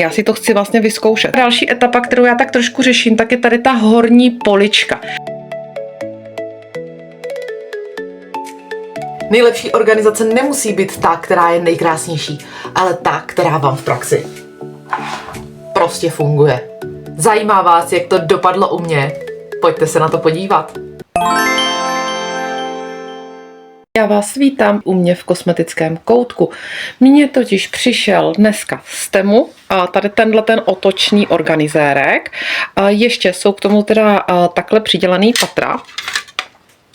Já si to chci vlastně vyzkoušet. Další etapa, kterou já tak trošku řeším, tak je tady ta horní polička. Nejlepší organizace nemusí být ta, která je nejkrásnější, ale ta, která vám v praxi prostě funguje. Zajímá vás, jak to dopadlo u mě? Pojďte se na to podívat. Já vás vítám u mě v kosmetickém koutku. Mně totiž přišel dneska z Temu tady ten otočný organizérek. Ještě jsou k tomu teda takhle přidělaný patra.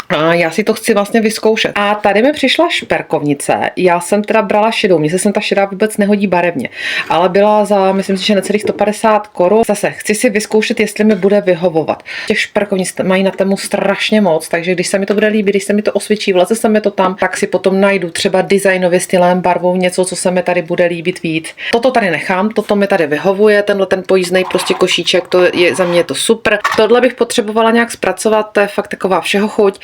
A já si to chci vlastně vyzkoušet. A tady mi přišla šperkovnice. Já jsem teda brala šedou. Mně se sem ta šedá vůbec nehodí barevně. Ale byla za, myslím si, že necelých 150 korun. Zase chci si vyzkoušet, jestli mi bude vyhovovat. Těch šperkovnic mají na Temu strašně moc, takže když se mi to bude líbit, když se mi to osvědčí, vleze se mi to tam, tak si potom najdu třeba designově, stylem, barvou něco, co se mi tady bude líbit víc. Toto tady nechám, toto mi tady vyhovuje, ten pojízdnej prostě košíček, to je za mě to super. Tohle bych potřebovala nějak zpracovat, to je fakt taková všeho chuť.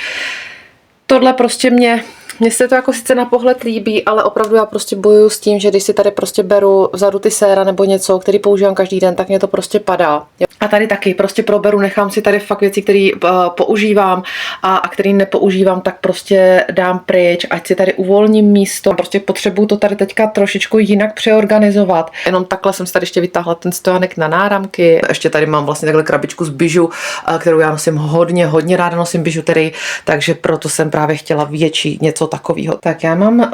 Tohle prostě mně se to jako sice na pohled líbí, ale opravdu já prostě bojuju s tím, že když si tady prostě beru vzadu ty séra nebo něco, který používám každý den, tak mě to prostě padá. A tady taky prostě proberu, nechám si tady fakt věci, které používám a který nepoužívám, tak prostě dám pryč, ať si tady uvolním místo. Prostě potřebuju to tady teďka trošičku jinak přeorganizovat. Jenom takhle jsem si tady ještě vytáhla ten stojánek na náramky. Ještě tady mám vlastně takhle krabičku z bižu, kterou já nosím hodně ráda nosím bižuterii, takže proto jsem právě chtěla větší něco takového. Tak já mám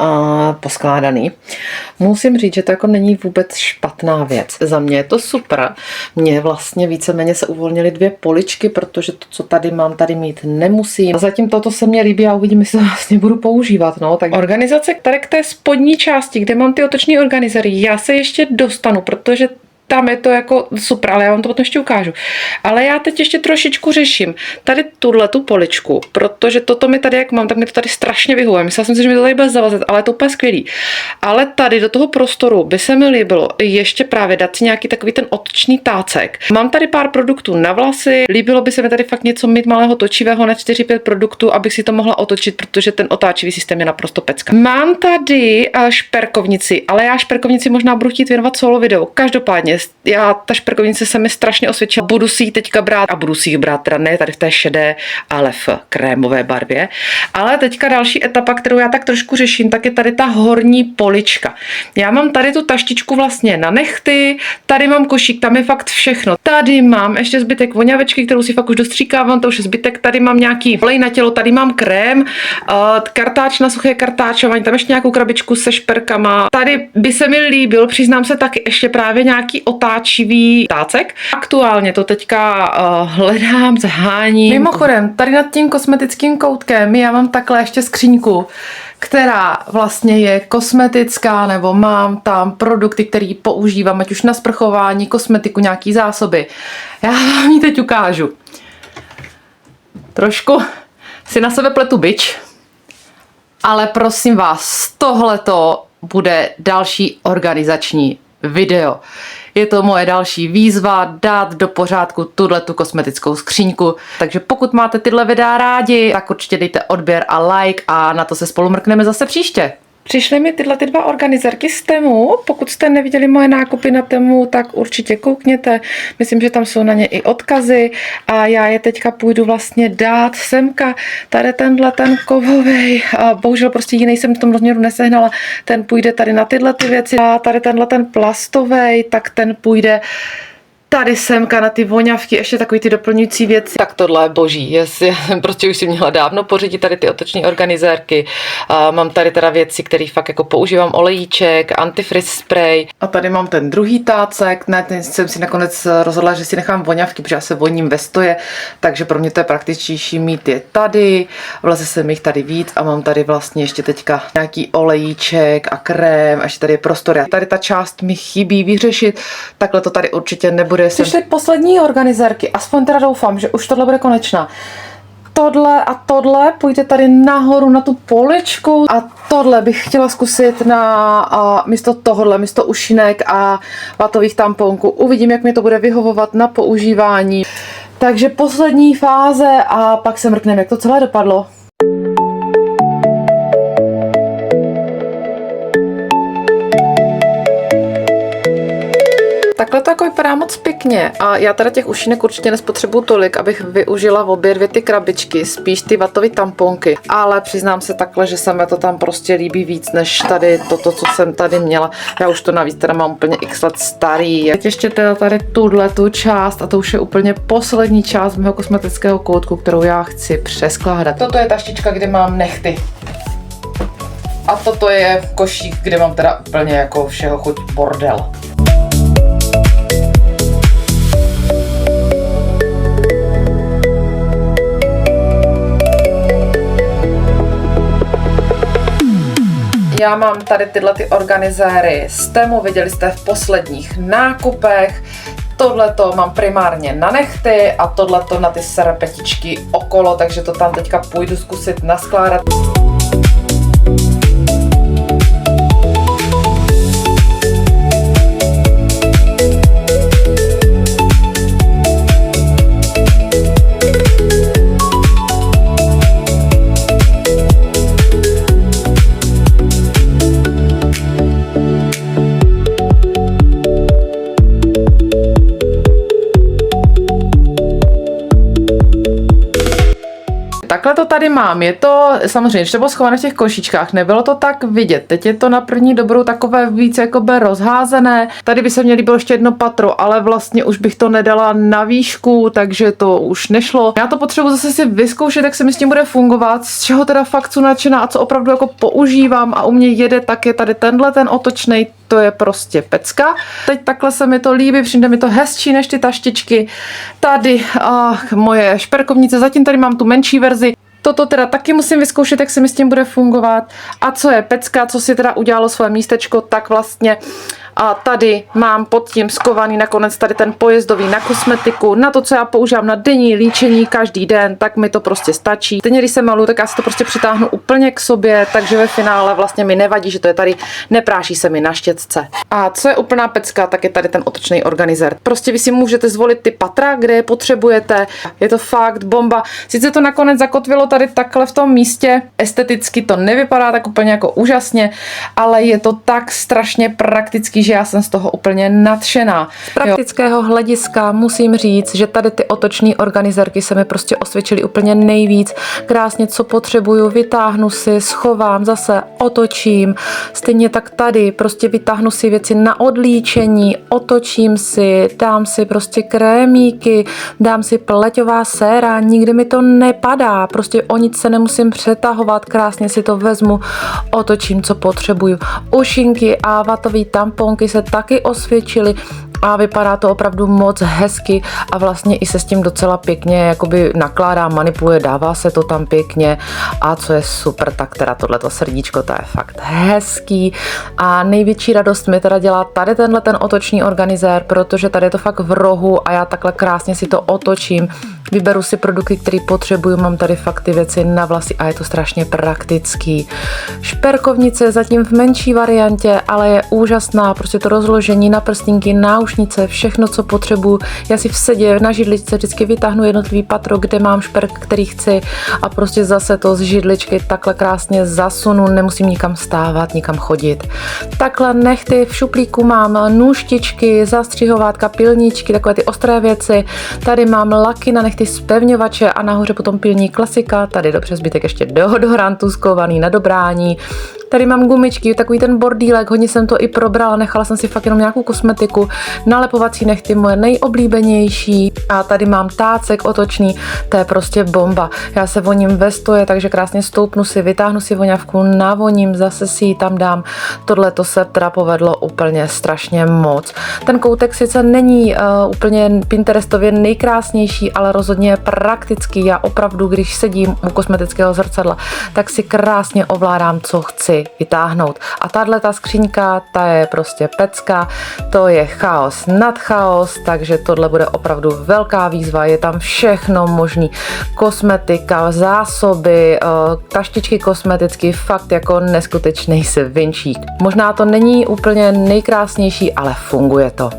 poskládaný. Musím říct, že to jako není vůbec špatná věc. Za mě je to super. Mně vlastně víceméně se uvolnily dvě poličky, protože to, co tady mám, tady mít nemusím. A zatím toto se mně líbí a uvidím, jestli to vlastně budu používat. No. Tak organizace, které k té spodní části, kde mám ty otoční organizery, já se ještě dostanu, protože tam je to jako super, ale já vám to potom ještě ukážu. Ale já teď ještě trošičku řeším tady tu poličku, protože toto mi tady, jak mám, tak mi to tady strašně vyhovuje. Myslela jsem si, že mi to tady bude zavazet, ale je to úplně skvělý. Ale tady do toho prostoru by se mi líbilo ještě právě dát si nějaký takový ten otočný tácek. Mám tady pár produktů na vlasy, líbilo by se mi tady fakt něco mít malého točivého na 4-5 produktů, abych si to mohla otočit, protože ten otáčivý systém je naprosto pecka. Mám tady šperkovnici, ale já šperkovnici možná budu chtít věnovat solo video. Každopádně ta šperkovnice se mi strašně osvědčila. Budu si ji teďka brát a budu si ji brát teda ne tady v té šedé, ale v krémové barvě. Ale teďka další etapa, kterou já tak trošku řeším, tak je tady ta horní polička. Já mám tady tu taštičku vlastně na nehty, tady mám košík, tam je fakt všechno. Tady mám ještě zbytek voňavečky, kterou si fakt už dostříkávám, to už je zbytek, tady mám nějaký olej na tělo, tady mám krém, kartáč na suché kartáčování, tam ještě nějakou krabičku se šperkama. Tady by se mi líbil, přiznám se taky, ještě právě nějaký otáčivý tácek. Aktuálně to teďka hledám, zháním. Mimochodem, tady nad tím kosmetickým koutkem já mám takhle ještě skříňku, která vlastně je kosmetická, nebo mám tam produkty, které používám, ať už na sprchování, kosmetiku, nějaký zásoby. Já vám ji teď ukážu. Trošku si na sebe pletu bič, ale prosím vás, tohleto bude další organizační video. Je to moje další výzva dát do pořádku tu kosmetickou skříňku. Takže pokud máte tyhle videa rádi, tak určitě dejte odběr a like a na to se spolu mrkneme zase příště. Přišly mi tyhle dva organizerky z Temu. Pokud jste neviděli moje nákupy na Temu, tak určitě koukněte. Myslím, že tam jsou na ně i odkazy a já je teďka půjdu vlastně dát semka. Tady ten kovovej, bohužel prostě jiný jsem v tom rozměru nesehnala, ten půjde tady na tyhle ty věci. A tady ten plastovej, tak ten půjde tady semka na ty voňavky, ještě takový ty doplňující věci. Tak tohle je boží. Já jsem prostě už si měla dávno pořídit tady ty otoční organizérky. Mám tady teda věci, které fakt jako používám, olejíček, antifrizz spray. A tady mám ten druhý tácek. Ne, ten jsem si nakonec rozhodla, že si nechám voňavky, protože já se voním ve stoje, takže pro mě to je praktičtější mít je tady. Vleze se mi jich tady víc a mám tady vlastně ještě teďka nějaký olejíček a krém, a ještě tady je prostor. Tady ta část mi chybí vyřešit, takhle to tady určitě nebude. Přišly poslední organizérky, aspoň teda doufám, že už tohle bude konečná. Tohle a tohle půjde tady nahoru na tu poličku a tohle bych chtěla zkusit na místo ušinek a vatových tamponků. Uvidím, jak mi to bude vyhovovat na používání. Takže poslední fáze a pak se mrkneme, jak to celé dopadlo. Takhle to jako vypadá moc pěkně a já teda těch ušínek určitě nespotřebuju tolik, abych využila obě dvě ty krabičky, spíš ty vatové tamponky, ale přiznám se takhle, že se mi to tam prostě líbí víc, než tady toto, co jsem tady měla. Já už to navíc teda mám úplně x let starý. Teď ještě teda tady tu část a to už je úplně poslední část mého kosmetického koutku, kterou já chci přeskládat. Toto je taštička, kde mám nehty. A toto je košík, kde mám teda úplně jako všeho chuť bordel. Já mám tady tyhle ty organizéry z Temu, viděli jste v posledních nákupech. Tohleto mám primárně na nehty a tohleto na ty serpetičky okolo, takže to tam teďka půjdu zkusit naskládat. Takhle to tady mám, je to samozřejmě, že to bylo schované v těch košíčkách, nebylo to tak vidět, teď je to na první dobrou takové víc jakoby rozházené, tady by se mě líbilo ještě jedno patro, ale vlastně už bych to nedala na výšku, takže to už nešlo. Já to potřebuji zase si vyzkoušet, jak se mi s tím bude fungovat, z čeho teda fakt jsem nadšená a co opravdu jako používám a u mě jede, tak je tady tenhle ten otočnej, to je prostě pecka. Teď takhle se mi to líbí, přijde mi to hezčí než ty taštičky. Tady moje šperkovnice, zatím tady mám tu menší verzi. Toto teda taky musím vyzkoušet, jak se mi s tím bude fungovat. A co je pecka, co si teda udělalo své místečko, tak vlastně a tady mám pod tím skovaný nakonec tady ten pojezdový na kosmetiku, na to, co já používám na denní líčení každý den, tak mi to prostě stačí. Stejně, když se maluju, tak já si to prostě přitáhnu úplně k sobě, takže ve finále vlastně mi nevadí, že to je tady, nepráší se mi na štětce. A co je úplná pecka, tak je tady ten otočný organizér. Prostě vy si můžete zvolit ty patra, kde je potřebujete. Je to fakt bomba. Sice to nakonec zakotvilo tady takhle v tom místě, esteticky to nevypadá tak úplně jako úžasně, ale je to tak strašně praktický, že já jsem z toho úplně nadšená. Z praktického hlediska musím říct, že tady ty otoční organizérky se mi prostě osvědčily úplně nejvíc. Krásně, co potřebuju, vytáhnu si, schovám, zase otočím. Stejně tak tady prostě vytáhnu si věci na odlíčení, otočím si, dám si prostě krémíky, dám si pleťová séra, nikdy mi to nepadá, prostě o nic se nemusím přetahovat, krásně si to vezmu, otočím, co potřebuju. Ušinky a vatový tamponky se taky osvědčily a vypadá to opravdu moc hezky a vlastně i se s tím docela pěkně jakoby nakládá, manipuluje, dává se to tam pěkně a co je super, tak teda tohleto srdíčko, to je fakt hezký a největší radost mi teda dělá tady tenhle ten otočný organizér, protože tady je to fakt v rohu a já takhle krásně si to otočím, vyberu si produkty, které potřebuju, mám tady fakt ty věci na vlasy a je to strašně praktický. Šperkovnice je zatím v menší variantě, ale je úžasná, prostě to rozložení na prstínky, náušnice, všechno, co potřebuju. Já si v sedě na židličce vždycky vytáhnu jednotlivý patro, kde mám šperk, který chci a prostě zase to z židličky takhle krásně zasunu, nemusím nikam stávat, nikam chodit. Takhle nehty v šuplíku mám nůžtičky, zastřihovátka, pilníčky, takové ty ostré věci. Tady mám laky na nehty zpevňovače a nahoře potom pilní klasika, tady dobře zbytek ještě deodorantu skovaný na dobrání. Tady mám gumičky, takový ten bordílek, hodně jsem to i probrala, nechala jsem si fakt jenom nějakou kosmetiku, nalepovací nehty moje nejoblíbenější a tady mám tácek otočný, to je prostě bomba. Já se voním ve stoje, takže krásně stoupnu si, vytáhnu si voňavku, navoním, zase si ji tam dám. Tohle to se teda povedlo úplně strašně moc. Ten koutek sice není úplně Pinterestově nejkrásnější, ale rozhodně je praktický. Já opravdu, když sedím u kosmetického zrcadla, tak si krásně ovládám, co chci vytáhnout. A tahle ta skříňka, ta je prostě pecka, to je chaos nad chaos, takže tohle bude opravdu velká výzva, je tam všechno možný, kosmetika, zásoby, taštičky kosmeticky, fakt jako neskutečný svinčík. Možná to není úplně nejkrásnější, ale funguje to.